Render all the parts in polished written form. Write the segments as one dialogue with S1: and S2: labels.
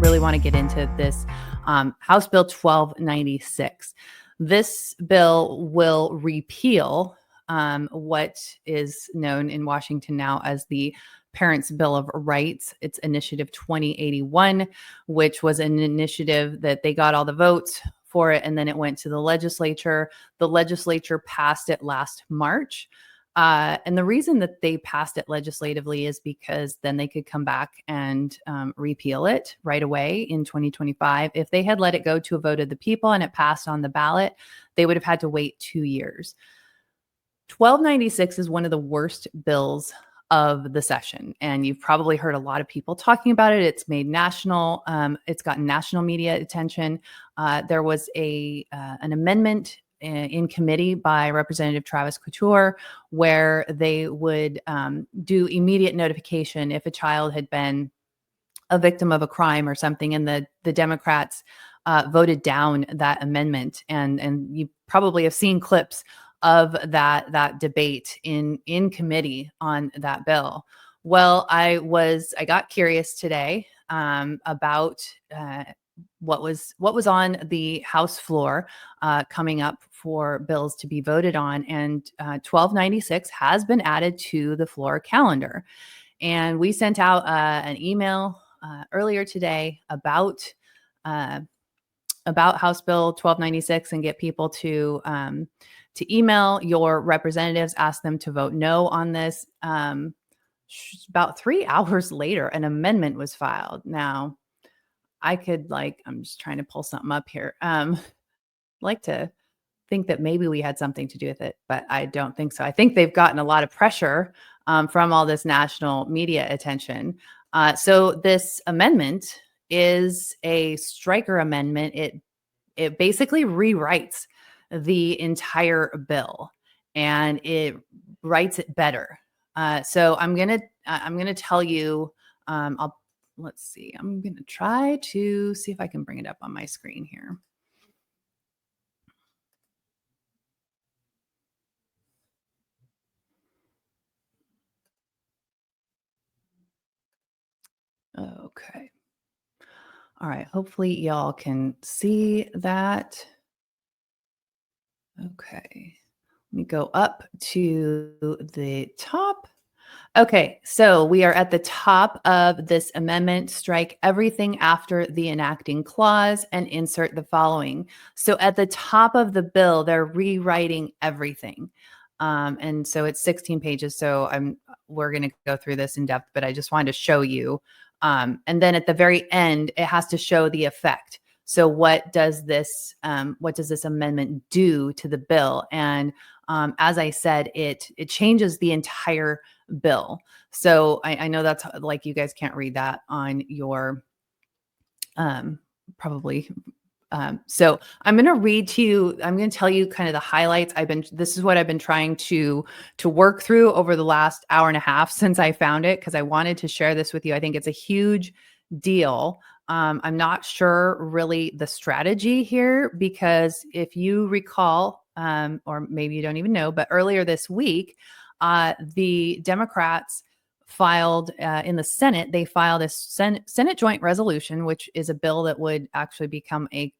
S1: really want to get into this House Bill 1296. This bill will repeal what is known in Washington now as the Parents' Bill of Rights. It's Initiative 2081, which was an initiative that they got all the votes for it, and then it went to the legislature. The legislature passed it last March. And the reason that they passed it legislatively is because then they could come back and repeal it right away in 2025. If they had let it go to a vote of the people and it passed on the ballot, they would have had to wait 2 years. 1296 is one of the worst bills of the session, and you've probably heard a lot of people talking about it. It's made national. It's gotten national media attention. There was an amendment in committee by Representative Travis Couture, where they would do immediate notification if a child had been a victim of a crime or something, and the Democrats voted down that amendment. And you probably have seen clips of that debate in committee on that bill. Well, I got curious today about what was on the House floor coming up for bills to be voted on, and 1296 has been added to the floor calendar. And we sent out an email earlier today about House Bill 1296 and get people to email your representatives, ask them to vote no on this. About 3 hours later, an amendment was filed. Now, I'm just trying to pull something up here. Like to think that maybe we had something to do with it, but I don't think so. I think they've gotten a lot of pressure from all this national media attention. So this amendment is a striker amendment. It basically rewrites the entire bill, and it writes it better. So I'm gonna tell you. Let's see. I'm gonna try to see if I can bring it up on my screen here. Okay. All right. Hopefully y'all can see that. Okay. Let me go up to the top. Okay, so we are at the top of this amendment. Strike everything after the enacting clause and insert the following. So at the top of the bill, they're rewriting everything. And so it's 16 pages. So we're going to go through this in depth, but I just wanted to show you. And then at the very end, it has to show the effect. So what does this amendment do to the bill? And as I said, it changes the entire bill. So I know that's like, you guys can't read that on your probably. So I'm going to read to you. I'm going to tell you kind of the highlights. This is what I've been trying to work through over the last hour and a half since I found it, because I wanted to share this with you. I think it's a huge deal. I'm not sure really the strategy here, because if you recall, or maybe you don't even know, but earlier this week, the Democrats filed in the Senate. They filed a Senate joint resolution, which is a bill that would actually become a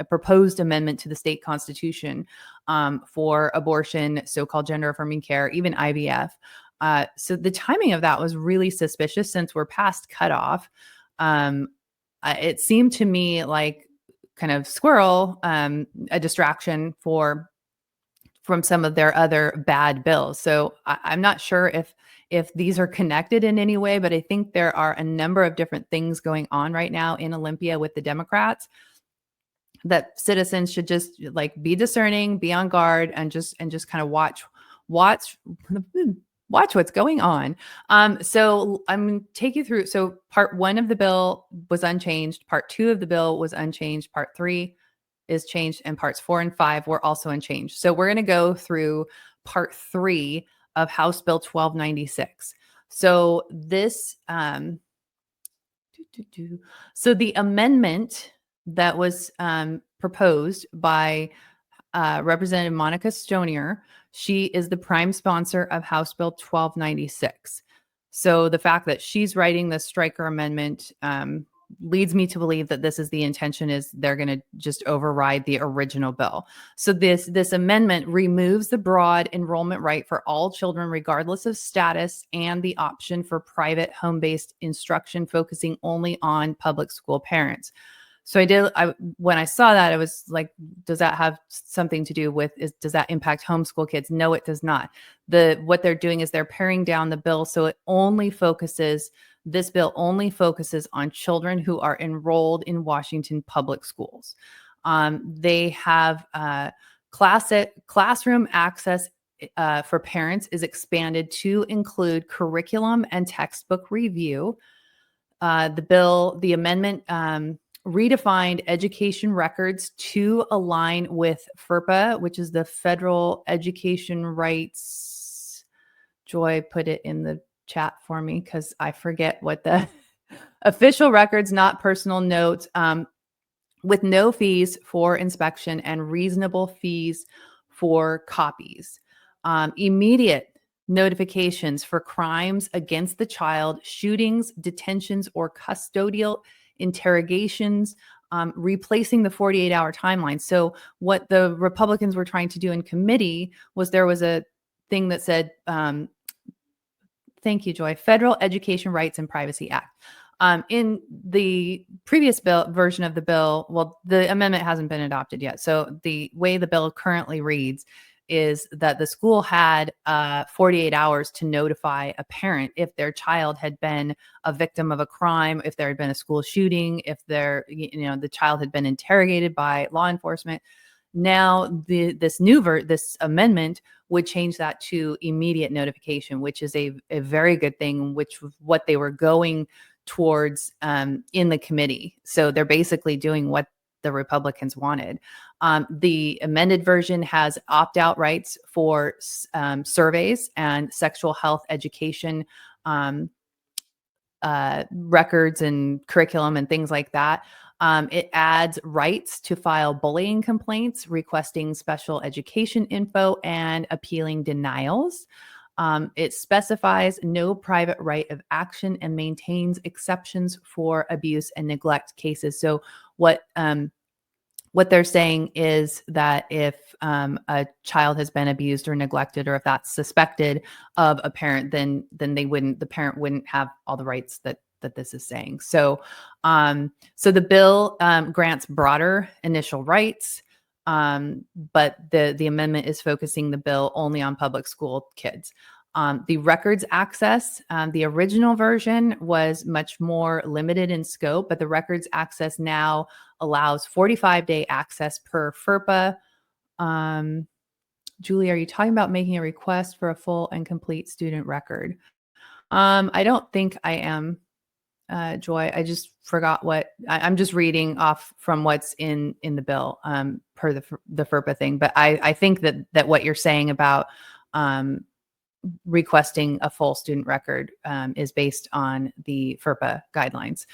S1: proposed amendment to the state constitution for abortion, so-called gender-affirming care, even IVF. So the timing of that was really suspicious, since we're past cutoff. It seemed to me like kind of squirrel, a distraction from some of their other bad bills. So I'm not sure if these are connected in any way, but I think there are a number of different things going on right now in Olympia with the Democrats that citizens should just be discerning, be on guard, and just kind of watch what's going on. So I'm going to take you through. So part 1 of the bill was unchanged. Part 2 of the bill was unchanged. Part 3 is changed, and parts 4 and 5 were also unchanged. So we're going to go through part 3 of House Bill 1296. So this, so the amendment that was proposed by Representative Monica Stonier, she is the prime sponsor of House Bill 1296. So the fact that she's writing the striker amendment leads me to believe that this is the intention, is they're going to just override the original bill. So this amendment removes the broad enrollment right for all children, regardless of status, and the option for private home-based instruction, focusing only on public school parents. So when I saw that, I was like, does that have something to do with, does that impact homeschool kids? No, it does not. What they're doing is they're paring down the bill. So this bill only focuses on children who are enrolled in Washington public schools. They have classroom access for parents is expanded to include curriculum and textbook review. The amendment redefined education records to align with FERPA, which is the Federal Education Rights. Joy put it in the chat for me because I forget what the official records, not personal notes, with no fees for inspection and reasonable fees for copies. Immediate notifications for crimes against the child, shootings, detentions, or custodial interrogations, replacing the 48-hour timeline. So what the Republicans were trying to do in committee was, there was a thing that said, thank you, Joy, Federal Education Rights and Privacy Act. In the previous version of the bill, well, the amendment hasn't been adopted yet. So the way the bill currently reads is that the school had 48 hours to notify a parent if their child had been a victim of a crime, if there had been a school shooting, if the child had been interrogated by law enforcement. Now, this amendment would change that to immediate notification, which is a very good thing, which was what they were going towards in the committee. So they're basically doing what the Republicans wanted. The amended version has opt-out rights for surveys and sexual health education records and curriculum and things like that. It adds rights to file bullying complaints, requesting special education info, and appealing denials. It specifies no private right of action and maintains exceptions for abuse and neglect cases. So what they're saying is that if a child has been abused or neglected, or if that's suspected of a parent, then the parent wouldn't have all the rights that this is saying. So the bill grants broader initial rights, but the amendment is focusing the bill only on public school kids. The records access, the original version was much more limited in scope, but the records access now allows 45-day access per FERPA. Julie, are you talking about making a request for a full and complete student record? I don't think I am, Joy. I just forgot I'm just reading off from what's in the bill per the FERPA thing. But I think that what you're saying about requesting a full student record is based on the FERPA guidelines.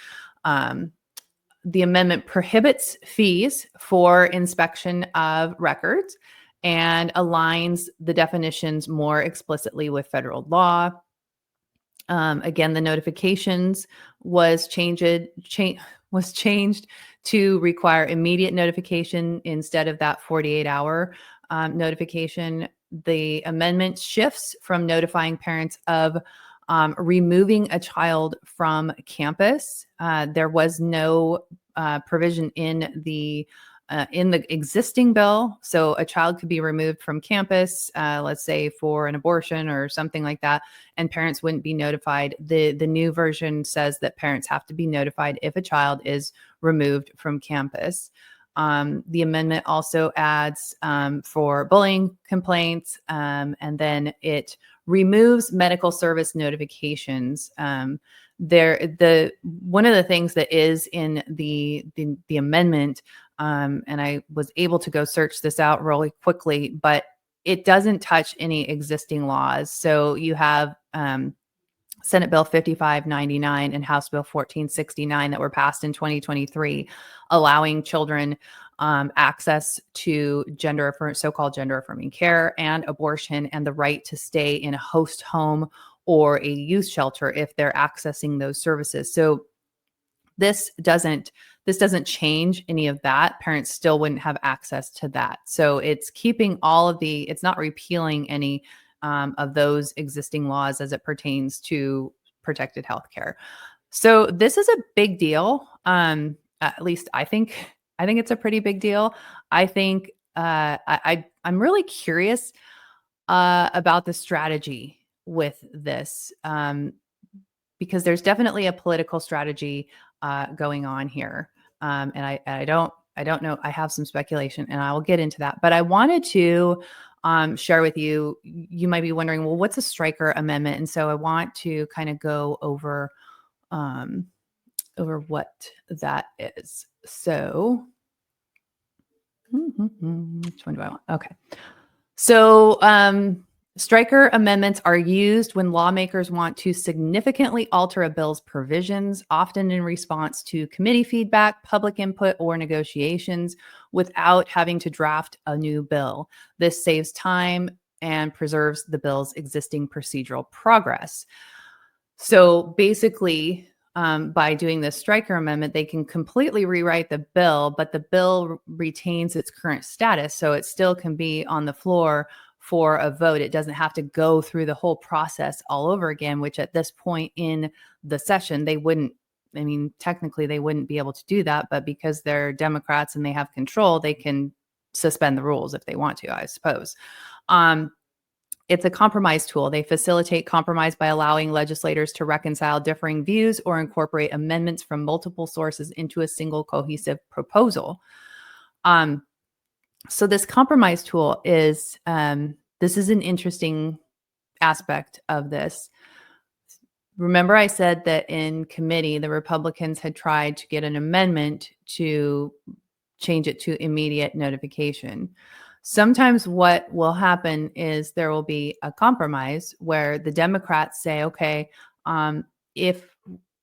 S1: The amendment prohibits fees for inspection of records and aligns the definitions more explicitly with federal law. Again, the notifications was changed to require immediate notification instead of that 48-hour notification. The amendment shifts from notifying parents of removing a child from campus. There was no provision in the existing bill. So a child could be removed from campus, let's say for an abortion or something like that, and parents wouldn't be notified. The new version says that parents have to be notified if a child is removed from campus. The amendment also adds for bullying complaints, and then it removes medical service notifications. One of the things that is in the amendment, and I was able to go search this out really quickly, but it doesn't touch any existing laws. So you have Senate Bill 5599 and House Bill 1469 that were passed in 2023, allowing children access to so-called gender-affirming care and abortion, and the right to stay in a host home or a youth shelter if they're accessing those services. So This doesn't change any of that. Parents still wouldn't have access to that. So it's keeping it's not repealing any of those existing laws as it pertains to protected healthcare. So this is a big deal. At least I think it's a pretty big deal. I think I'm really curious about the strategy with this, because there's definitely a political strategy going on here, and I don't know. I have some speculation, and I will get into that. But I wanted to share with you. You might be wondering, well, what's a Stryker amendment? And so I want to kind of go um, over what that is. So, which one do I want? Okay. So, Stryker amendments are used when lawmakers want to significantly alter a bill's provisions, often in response to committee feedback, public input, or negotiations, without having to draft a new bill. This saves time and preserves the bill's existing procedural progress. So basically, by doing this Stryker amendment, they can completely rewrite the bill, but the bill retains its current status. So it still can be on the floor for a vote. It doesn't have to go through the whole process all over again, which at this point in the session, they wouldn't. I mean, technically, they wouldn't be able to do that, but because they're Democrats and they have control, they can suspend the rules if they want to, I suppose. It's a compromise tool. They facilitate compromise by allowing legislators to reconcile differing views or incorporate amendments from multiple sources into a single cohesive proposal. So this compromise tool is, this is an interesting aspect of this. Remember, I said that in committee, the Republicans had tried to get an amendment to change it to immediate notification. Sometimes what will happen is there will be a compromise where the Democrats say, okay, if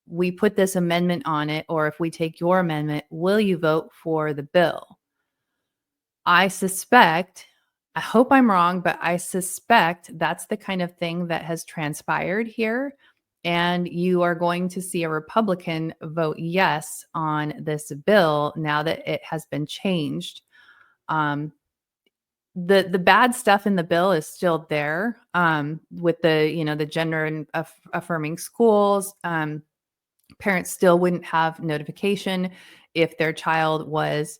S1: we put this amendment on it, or if we take your amendment, will you vote for the bill? I hope I'm wrong, but I suspect that's the kind of thing that has transpired here. And you are going to see a Republican vote yes on this bill now that it has been changed. The bad stuff in the bill is still there, with the gender and affirming schools. Parents still wouldn't have notification if their child was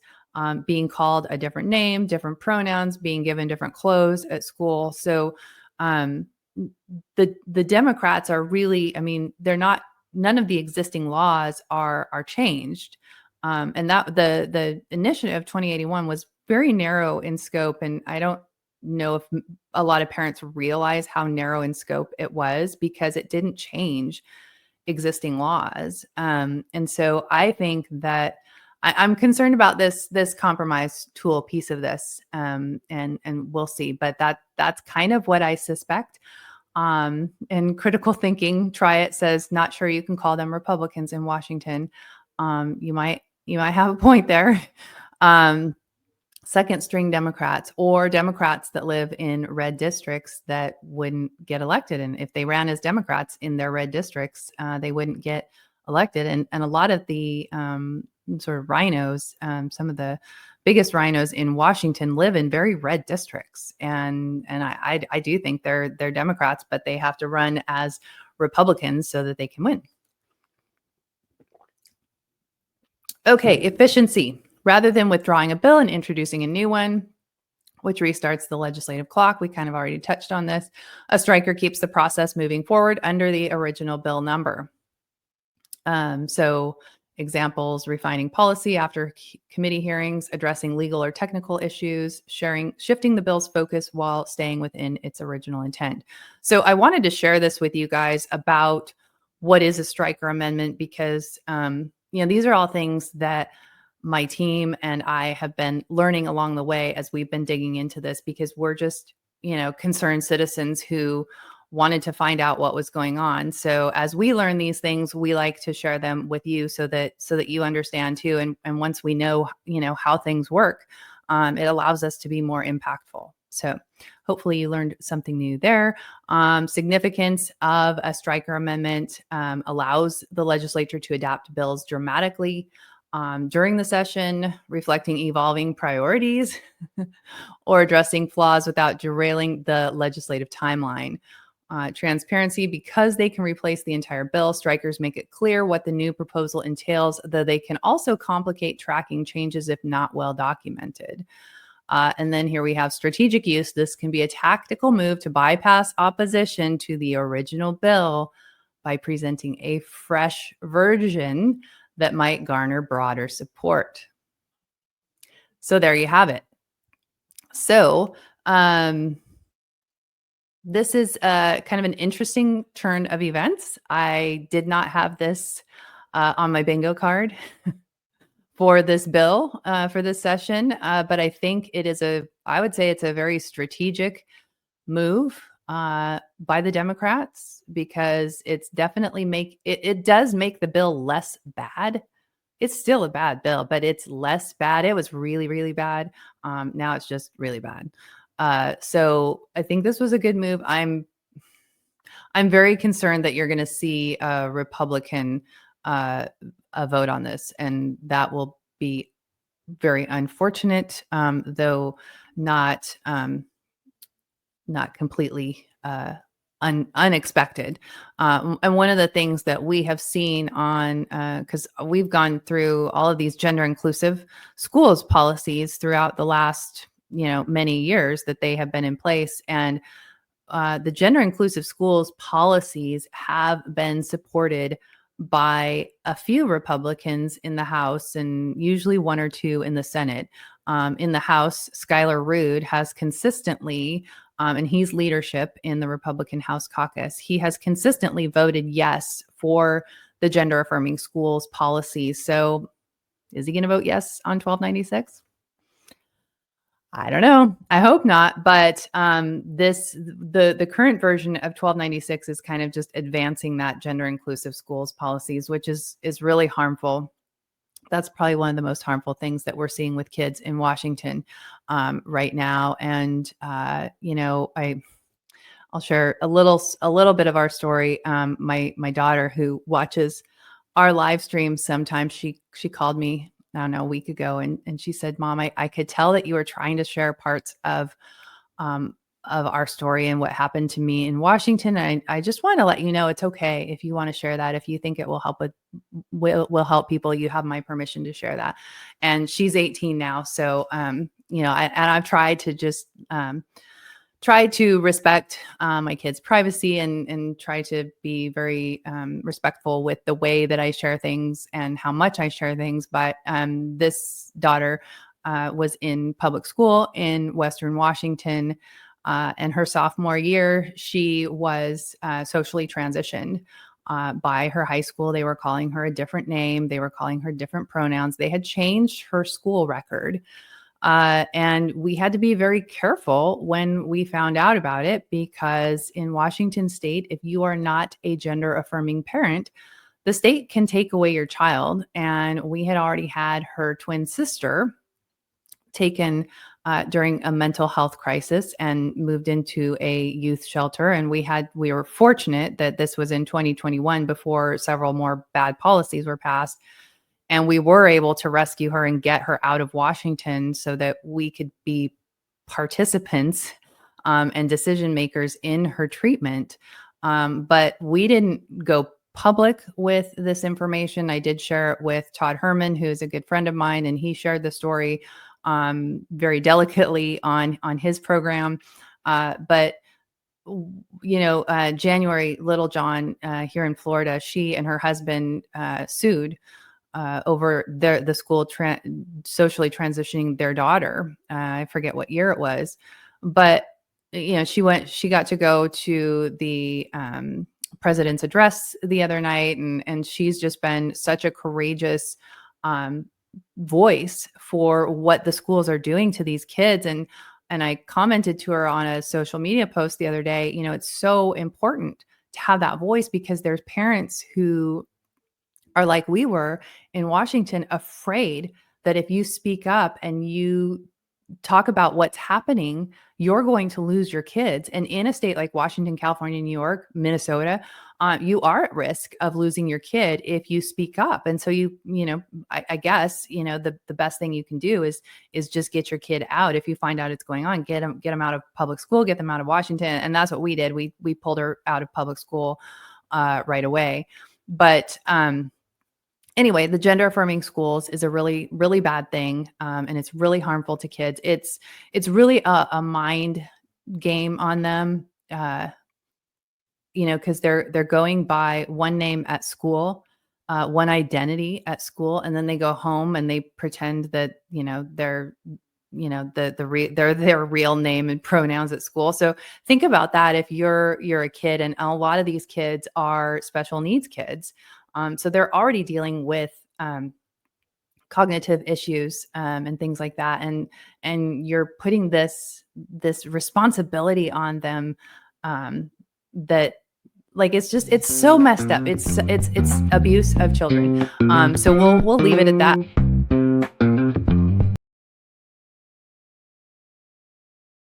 S1: being called a different name, different pronouns, being given different clothes at school. So the Democrats are really, I mean, none of the existing laws are changed. And that the initiative 2081 was very narrow in scope. And I don't know if a lot of parents realize how narrow in scope it was, because it didn't change existing laws. And so I think that I'm concerned about this compromise tool piece of this, and we'll see. But that's kind of what I suspect. And critical thinking, try it, says not sure you can call them Republicans in Washington. You might have a point there. Second string Democrats, or Democrats that live in red districts that wouldn't get elected. And if they ran as Democrats in their red districts, they wouldn't get elected. And a lot of the sort of rhinos, some of the biggest rhinos in Washington live in very red districts. And I do think they're Democrats, but they have to run as Republicans so that they can win. Okay, efficiency. Rather than withdrawing a bill and introducing a new one, which restarts the legislative clock, we kind of already touched on this, a Stryker keeps the process moving forward under the original bill number. So examples: refining policy after committee hearings, addressing legal or technical issues, shifting the bill's focus while staying within its original intent. So I wanted to share this with you guys about what is a Stryker amendment, because these are all things that my team and I have been learning along the way as we've been digging into this, because we're just, concerned citizens who wanted to find out what was going on. So as we learn these things, we like to share them with you so that you understand too. And once we know, how things work, it allows us to be more impactful. So hopefully you learned something new there. Significance of a Stryker amendment allows the legislature to adapt bills dramatically during the session, reflecting evolving priorities or addressing flaws without derailing the legislative timeline. Transparency, because they can replace the entire bill, strikers make it clear what the new proposal entails, though they can also complicate tracking changes if not well documented. And then here we have strategic use. This can be a tactical move to bypass opposition to the original bill by presenting a fresh version that might garner broader support. So there you have it. So this is kind of an interesting turn of events. I did not have this on my bingo card for this bill for this session, but I think I would say it's a very strategic move by the Democrats because it's definitely it does make the bill less bad. It's still a bad bill, but it's less bad. It was really, really bad. Now it's just really bad. So I think this was a good move. I'm very concerned that you're going to see a Republican a vote on this, and that will be very unfortunate, though not not completely unexpected. And one of the things that we have seen on, because we've gone through all of these gender inclusive schools policies throughout the last, many years that they have been in place. And the gender inclusive schools policies have been supported by a few Republicans in the House and usually one or two in the Senate. In the House, Skylar Rude has consistently, and he's leadership in the Republican House caucus, he has consistently voted yes for the gender affirming schools policies. So is he going to vote yes on 1296? I don't know. I hope not. But the current version of 1296 is kind of just advancing that gender inclusive schools policies, which is really harmful. That's probably one of the most harmful things that we're seeing with kids in Washington right now. And I'll share a little bit of our story. My daughter, who watches our live streams sometimes, she called me, I don't know, a week ago, and she said, "Mom, I could tell that you were trying to share parts of our story and what happened to me in Washington. And I just want to let you know it's okay if you want to share that. If you think it will help will help people, you have my permission to share that." And she's 18 now, so I've tried to just try to respect my kids' privacy and try to be very respectful with the way that I share things and how much I share things. But this daughter was in public school in Western Washington. And her sophomore year, she was socially transitioned by her high school. They were calling her a different name. They were calling her different pronouns. They had changed her school record. And we had to be very careful when we found out about it, because in Washington state, if you are not a gender affirming parent, the state can take away your child. And we had already had her twin sister taken during a mental health crisis and moved into a youth shelter. And we were fortunate that this was in 2021 before several more bad policies were passed. And we were able to rescue her and get her out of Washington so that we could be participants and decision makers in her treatment. But we didn't go public with this information. I did share it with Todd Herman, who is a good friend of mine, and he shared the story very delicately on his program. But January Littlejohn here in Florida, she and her husband sued over the school socially transitioning their daughter. I forget what year it was, but she got to go to the president's address the other night, and she's just been such a courageous voice for what the schools are doing to these kids. And I commented to her on a social media post the other day, it's so important to have that voice, because there's parents who are like we were in Washington, afraid that if you speak up and you talk about what's happening, you're going to lose your kids. And in a state like Washington, California, New York, Minnesota, you are at risk of losing your kid if you speak up. And so I guess, the best thing you can do is just get your kid out. If you find out it's going on, get them out of public school, get them out of Washington. And that's what we did. We pulled her out of public school right away. But anyway, the gender affirming schools is a really, really bad thing. And it's really harmful to kids. It's really a mind game on them. Because they're going by one name at school, one identity at school, and then they go home and they pretend that they're they're their real name and pronouns at school. So think about that if you're a kid, and a lot of these kids are special needs kids, so they're already dealing with cognitive issues and things like that, and you're putting this responsibility on them that. Like, it's so messed up. It's abuse of children. So we'll leave it at that.